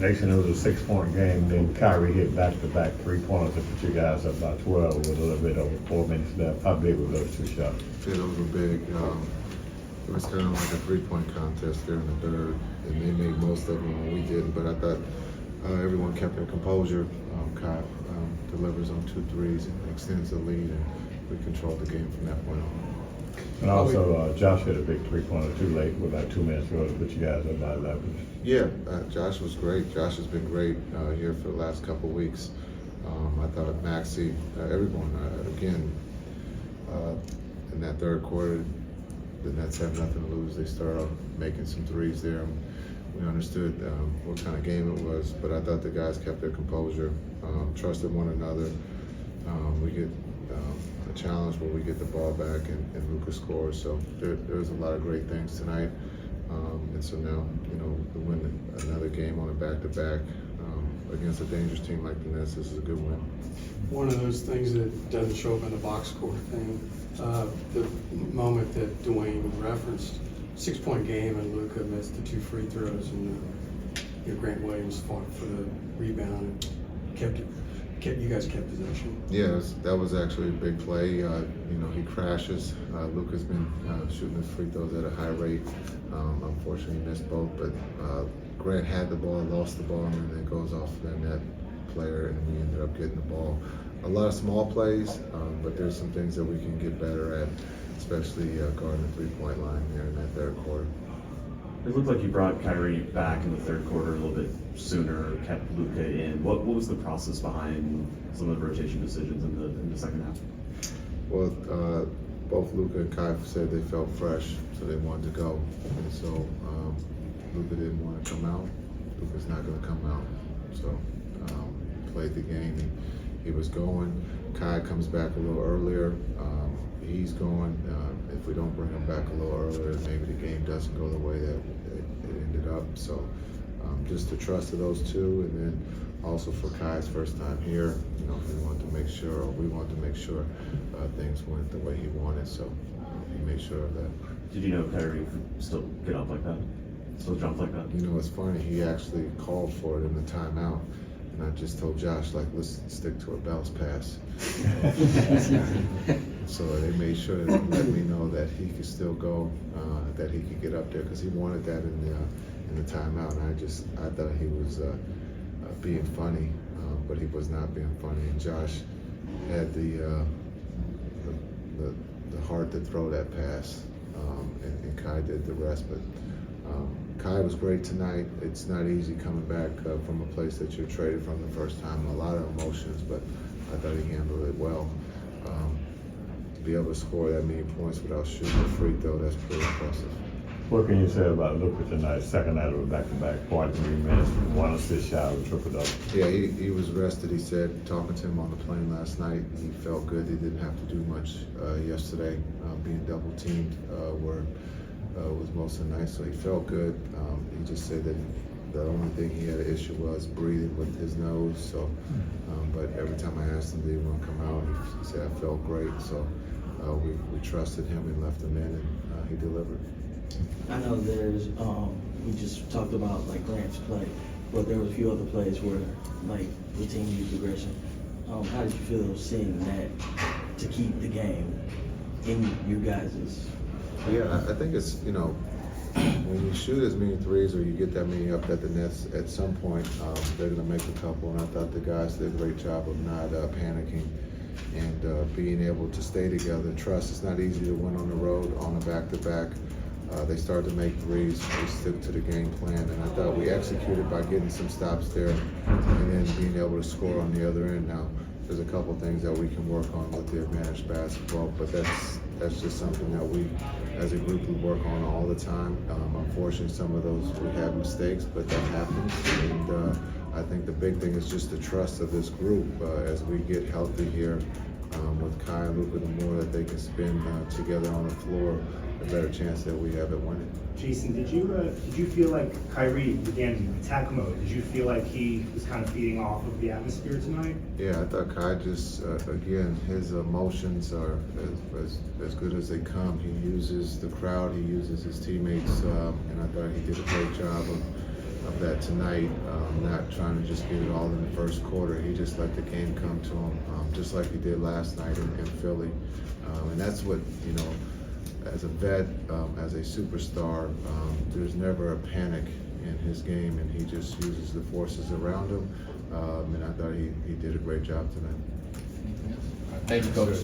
Nation, it was a 6-point game. Then Kyrie hit back-to-back 3-pointers to put you guys up by 12 with a little bit over 4 minutes left. How big were those two shots? Yeah, those were big. It was kind of like a 3-point contest there in the third, and they made most of them when we didn't. But I thought everyone kept their composure. Kai delivers on 2 threes and extends the lead, and we controlled the game from that point on. And also, Josh hit a big 3-pointer too late with like 2 minutes to put you guys up by 11. Yeah, Josh was great. Josh has been great here for the last couple of weeks. I thought Maxey, everyone, again, in that third quarter, the Nets have nothing to lose. They started off making some threes there. We understood what kind of game it was, but I thought the guys kept their composure, trusted one another. We get a challenge where we get the ball back and Luka scores. So there's a lot of great things tonight. And so now, to win another game on a back-to-back against a dangerous team like the Nets, this is a good win. One of those things that doesn't show up in the box score thing, the moment that Dwayne referenced, 6-point game and Luka missed the 2 free throws and Grant Williams fought for the rebound and you guys kept possession. Yeah, that was actually a big play. He crashes. Luka's been shooting his free throws at a high rate. Unfortunately, he missed both, but Grant had the ball, lost the ball, and then it goes off the net player, and we ended up getting the ball. A lot of small plays, but there's some things that we can get better at, especially guarding the 3-point line there in that third quarter. It looked like you brought Kyrie back in the third quarter a little bit sooner, kept Luka in. What was the process behind some of the rotation decisions in the second half? Well, both Luka and Kai said they felt fresh, so they wanted to go. And so Luka didn't want to come out. Luka's not going to come out. So played the game. He was going. Kai comes back a little earlier. He's going. If we don't bring him back a little earlier, maybe the game doesn't go the way that it ended up. So just the trust of those two, and then also for Kai's first time here, we wanted to make sure things went the way he wanted. So he made sure of that. Did you know Kyrie could still get up like that? Still jump like that? It's funny. He actually called for it in the timeout. And I just told Josh, let's stick to a bounce pass. So they made sure to let me know that he could still go, that he could get up there, because he wanted that in the timeout. And I thought he was being funny, but he was not being funny. And Josh had the heart to throw that pass, and Kai did the rest. But Kai was great tonight. It's not easy coming back from a place that you're traded from the first time. A lot of emotions, but I thought he handled it well. To be able to score that many points without shooting a free throw, that's pretty impressive. What can you say about Luka tonight? Second night of a back-to-back, 43 minutes, 1 assist shy of a triple-double. Yeah, he was rested. He said, talking to him on the plane last night, he felt good. He didn't have to do much yesterday. Being double-teamed was most of the night, so he felt good. He just said that the only thing he had an issue was breathing with his nose. So, but every time I asked him, did he want to come out? He said, I felt great. So we trusted him and left him in, and he delivered. I know there's, we just talked about Grant's play, but there was a few other plays where the team used progression. How did you feel seeing that to keep the game in you guys'? Yeah, I think it's, when you shoot as many threes or you get that many up at the Nets, at some point they're going to make a couple. And I thought the guys did a great job of not panicking and being able to stay together. Trust, it's not easy to win on the road on a back-to-back. They started to make threes. They stuck to the game plan. And I thought we executed by getting some stops there and then being able to score on the other end. Now, there's a couple things that we can work on with the advantage basketball, but that's just something that we, as a group, we work on all the time. Unfortunately, some of those we have mistakes, but that happens. And I think the big thing is just the trust of this group as we get healthy here with Kai and Luka. The more that they can spend together on the floor, the better chance that we have at winning. Jason, did you feel like Kyrie began in attack mode? Did you feel like he was kind of feeding off of the atmosphere tonight? Yeah, I thought Kai just, again, his emotions are as good as they come. He uses the crowd, he uses his teammates, and I thought he did a great job of that tonight, not trying to just get it all in the first quarter. He just let the game come to him, just like he did last night in Philly. And that's what, you know, as a vet, as a superstar, there's never a panic in his game, and he just uses the forces around him. And I thought he did a great job tonight. Thank you, Coach.